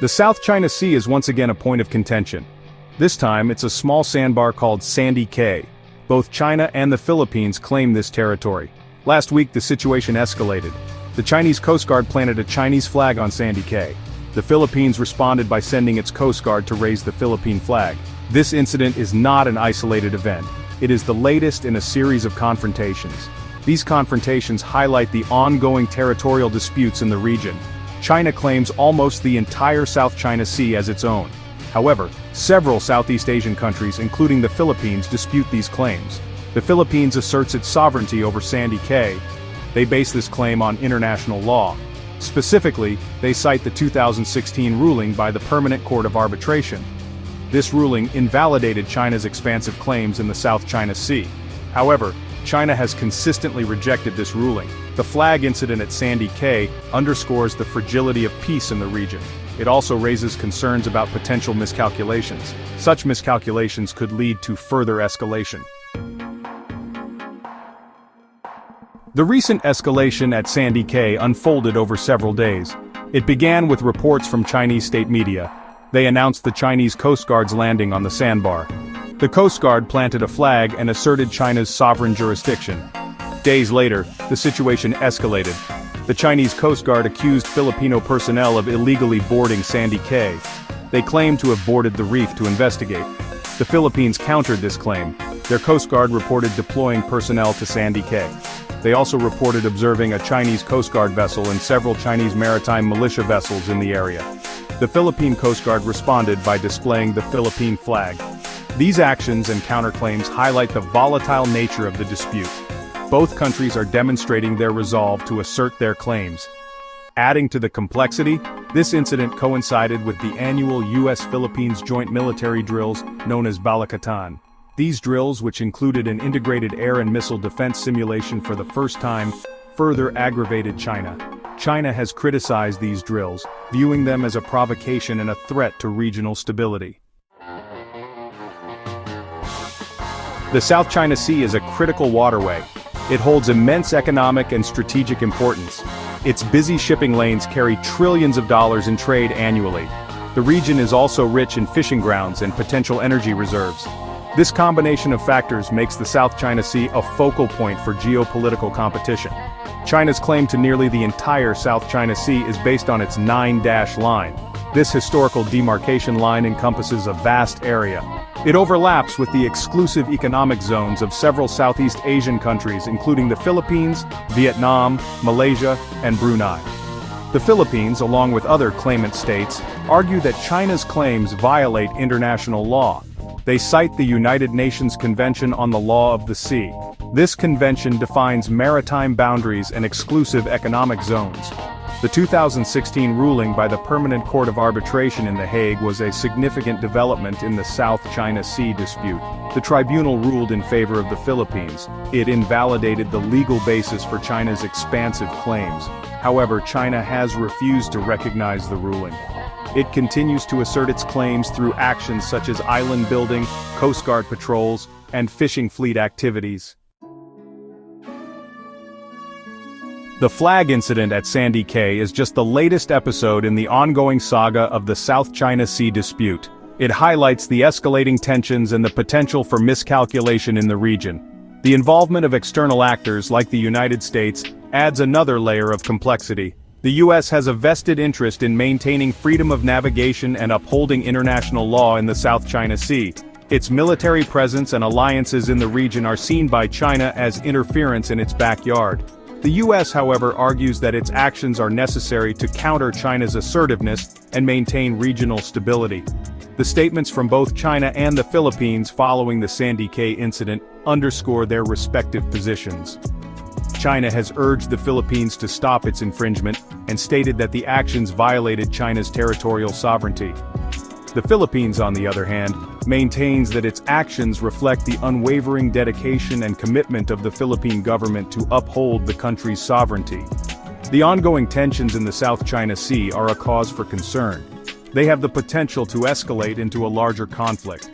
The South China Sea is once again a point of contention. This time, it's a small sandbar called Sandy Cay. Both China and the Philippines claim this territory. Last week, the situation escalated. The Chinese Coast Guard planted a Chinese flag on Sandy Cay. The Philippines responded by sending its Coast Guard to raise the Philippine flag. This incident is not an isolated event. It is the latest in a series of confrontations. These confrontations highlight the ongoing territorial disputes in the region. China claims almost the entire South China Sea as its own. However, several Southeast Asian countries, including the Philippines, dispute these claims. The Philippines asserts its sovereignty over Sandy Cay. They base this claim on international law. Specifically, they cite the 2016 ruling by the Permanent Court of Arbitration. This ruling invalidated China's expansive claims in the South China Sea. However, China has consistently rejected this ruling. The flag incident at Sandy Cay underscores the fragility of peace in the region. It also raises concerns about potential miscalculations. Such miscalculations could lead to further escalation. The recent escalation at Sandy Cay unfolded over several days. It began with reports from Chinese state media. They announced the Chinese Coast Guard's landing on the sandbar. The Coast Guard planted a flag and asserted China's sovereign jurisdiction. Days later, the situation escalated. The Chinese Coast Guard accused Filipino personnel of illegally boarding Sandy Cay. They claimed to have boarded the reef to investigate. The Philippines countered this claim. Their Coast Guard reported deploying personnel to Sandy Cay. They also reported observing a Chinese Coast Guard vessel and several Chinese maritime militia vessels in the area. The Philippine Coast Guard responded by displaying the Philippine flag. These actions and counterclaims highlight the volatile nature of the dispute. Both countries are demonstrating their resolve to assert their claims. Adding to the complexity, this incident coincided with the annual U.S.-Philippines joint military drills known as Balakatan. These drills, which included an integrated air and missile defense simulation for the first time, further aggravated China. China has criticized these drills, viewing them as a provocation and a threat to regional stability. The South China Sea is a critical waterway. It holds immense economic and strategic importance. Its busy shipping lanes carry trillions of dollars in trade annually. The region is also rich in fishing grounds and potential energy reserves. This combination of factors makes the South China Sea a focal point for geopolitical competition. China's claim to nearly the entire South China Sea is based on its 9-dash line. This historical demarcation line encompasses a vast area. It overlaps with the exclusive economic zones of several Southeast Asian countries, including the Philippines, Vietnam, Malaysia, and Brunei. The Philippines, along with other claimant states, argue that China's claims violate international law. They cite the United Nations Convention on the Law of the Sea. This convention defines maritime boundaries and exclusive economic zones. The 2016 ruling by the Permanent Court of Arbitration in The Hague was a significant development in the South China Sea dispute. The tribunal ruled in favor of the Philippines. It invalidated the legal basis for China's expansive claims. However, China has refused to recognize the ruling. It continues to assert its claims through actions such as island building, Coast Guard patrols, and fishing fleet activities. The flag incident at Sandy Cay is just the latest episode in the ongoing saga of the South China Sea dispute. It highlights the escalating tensions and the potential for miscalculation in the region. The involvement of external actors like the United States adds another layer of complexity. The U.S. has a vested interest in maintaining freedom of navigation and upholding international law in the South China Sea. Its military presence and alliances in the region are seen by China as interference in its backyard. The U.S., however, argues that its actions are necessary to counter China's assertiveness and maintain regional stability. The statements from both China and the Philippines following the Sandy Cay incident underscore their respective positions. China has urged the Philippines to stop its infringement and stated that the actions violated China's territorial sovereignty. The Philippines, on the other hand, maintains that its actions reflect the unwavering dedication and commitment of the Philippine government to uphold the country's sovereignty. The ongoing tensions in the South China Sea are a cause for concern. They have the potential to escalate into a larger conflict.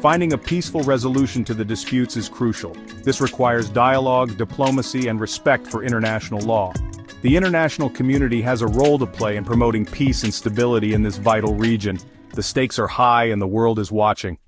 Finding a peaceful resolution to the disputes is crucial. This requires dialogue, diplomacy, and respect for international law. The international community has a role to play in promoting peace and stability in this vital region. The stakes are high and the world is watching.